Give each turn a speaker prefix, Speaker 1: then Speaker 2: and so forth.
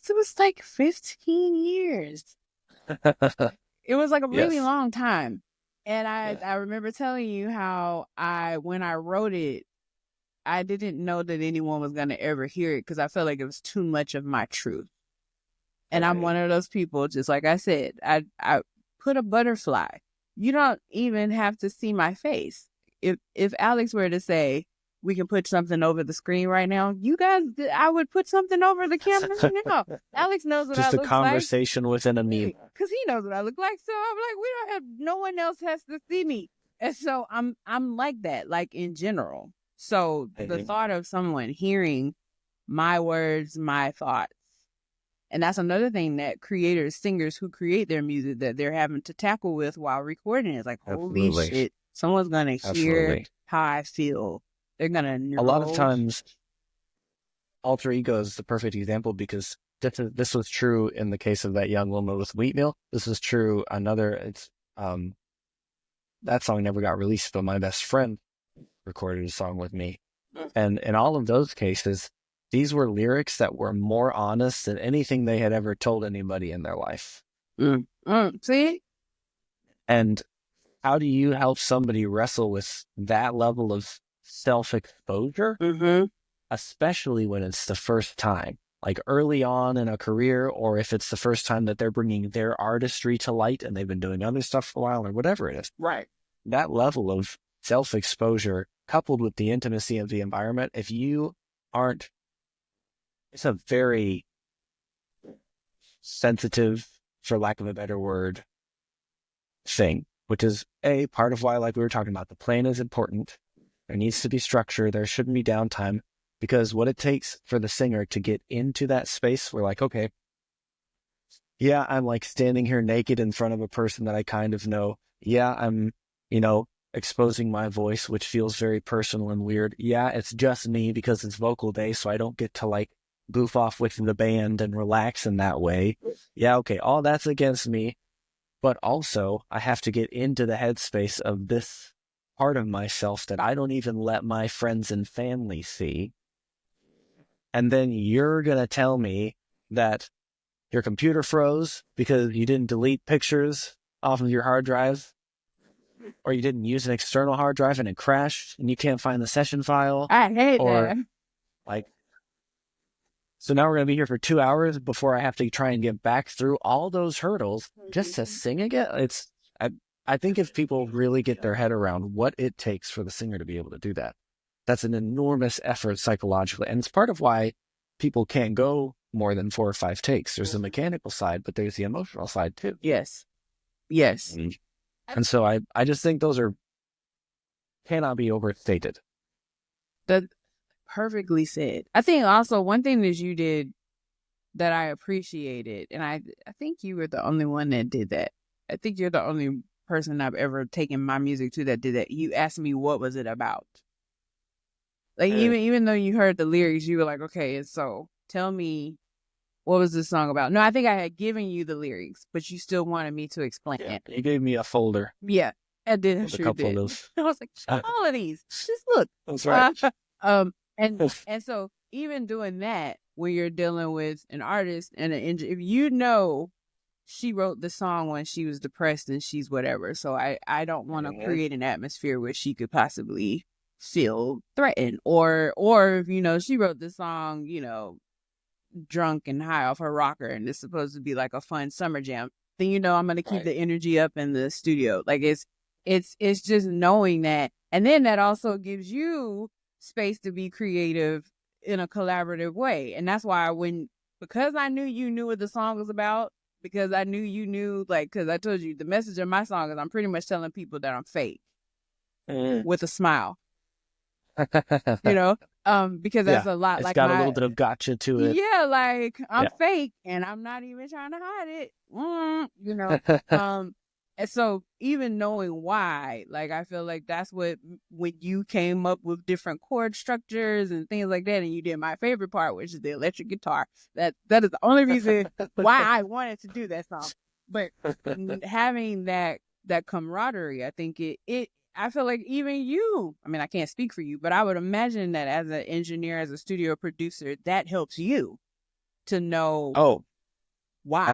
Speaker 1: it was like 15 years. It was like a really
Speaker 2: Yes.
Speaker 1: long time. And
Speaker 2: Yeah.
Speaker 1: I remember telling you how when I wrote it, I didn't know that anyone was going to ever hear it because I felt like it was too much of my truth. And I'm
Speaker 2: Okay.
Speaker 1: one of those people, just like I said, I put a butterfly. You don't even have to see my face. If Alex were to say, we can put something over the screen right now, you guys, I would put something over the camera right now. Alex knows what I
Speaker 2: Just a
Speaker 1: look like.
Speaker 2: conversation within a meme.
Speaker 1: Because he knows what I look like. So I'm like, we don't have, no one else has to see me. And so I'm like that, like in general. So the
Speaker 2: Mhm.
Speaker 1: thought of someone hearing my words, my thoughts, and that's another thing that creators, singers who create their music that they're having to tackle with while recording is like, holy
Speaker 2: Absolutely.
Speaker 1: shit, someone's gonna hear
Speaker 2: Absolutely.
Speaker 1: how I feel. They're gonna
Speaker 2: A lot of
Speaker 1: know.
Speaker 2: times, alter ego is the perfect example because this was true in the case of that young woman with Wheatmeal. This is true. Um, that song never got released, but my best friend recorded a song with me. And in all of those cases, these were lyrics that were more honest than anything they had ever told anybody in their life.
Speaker 1: See?
Speaker 2: And how do you help somebody wrestle with that level of self-exposure,
Speaker 1: Mm-hmm.
Speaker 2: especially when it's the first time, like early on in a career, or if it's the first time that they're bringing their artistry to light and they've been doing other stuff for a while or whatever it is?
Speaker 1: Right.
Speaker 2: That level of self-exposure coupled with the intimacy of the environment, if you aren't, it's a very sensitive, for lack of a better word, thing, which is a part of why, like we were talking about, the plan is important. There needs to be structure. There shouldn't be downtime, because what it takes for the singer to get into that space, we're like, okay, yeah, I'm like standing here naked in front of a person that I kind of know. Yeah, I'm, exposing my voice, which feels very personal and weird. Yeah, it's just me because it's vocal day, so I don't get to like goof off with the band and relax in that way. Yeah, okay, all that's against me. But also, I have to get into the headspace of this part of myself that I don't even let my friends and family see. And then you're going to tell me that your computer froze because you didn't delete pictures off of your hard drive, or you didn't use an external hard drive and it crashed and you can't find the session file,
Speaker 1: I hate
Speaker 2: or
Speaker 1: that.
Speaker 2: like, so now we're going to be here for 2 hours before I have to try and get back through all those hurdles just to sing again. I, I think if people really get their head around what it takes for the singer to be able to do that, that's an enormous effort psychologically. And it's part of why people can't go more than 4 or 5 takes. There's the mechanical side, but there's the emotional side too.
Speaker 1: Yes. Yes.
Speaker 2: And so I just think those cannot be overstated.
Speaker 1: That perfectly said. I think also one thing that you did that I appreciated, and I think you were the only one that did that. I think you're the only person I've ever taken my music to that did that. You asked me what was it about. Like even though you heard the lyrics, you were like, okay, and so tell me what was this song about? No, I think I had given you the lyrics, but you still wanted me to explain
Speaker 2: Yeah,
Speaker 1: it.
Speaker 2: you gave me a folder
Speaker 1: Yeah, I did. I
Speaker 2: with a
Speaker 1: sure
Speaker 2: couple of
Speaker 1: did.
Speaker 2: those.
Speaker 1: I was like, all of these. Just look.
Speaker 2: That's right.
Speaker 1: Um, and so even doing that when you're dealing with an artist and if you know she wrote the song when she was depressed and she's whatever, so I don't want to create an atmosphere where she could possibly feel threatened, or she wrote the song drunk and high off her rocker and it's supposed to be like a fun summer jam, then I'm gonna keep
Speaker 2: Right.
Speaker 1: the energy up in the studio. Like it's just knowing that, and then that also gives you space to be creative in a collaborative way. And that's why because I knew you knew what the song was about, because I knew you knew, like, because I told you the message of my song is I'm pretty much telling people that I'm fake with a smile, you know because that's
Speaker 2: Yeah,
Speaker 1: a lot
Speaker 2: it's
Speaker 1: like
Speaker 2: got a little bit of gotcha to it.
Speaker 1: yeah, like I'm
Speaker 2: Yeah.
Speaker 1: fake and I'm not even trying to hide it. And so even knowing why, like I feel like that's what, when you came up with different chord structures and things like that, and you did my favorite part, which is the electric guitar. That is the only reason why I wanted to do that song. But having that camaraderie, I think I feel like even you, I mean, I can't speak for you, but I would imagine that as an engineer, as a studio producer, that helps you. to know
Speaker 2: Oh,
Speaker 1: why.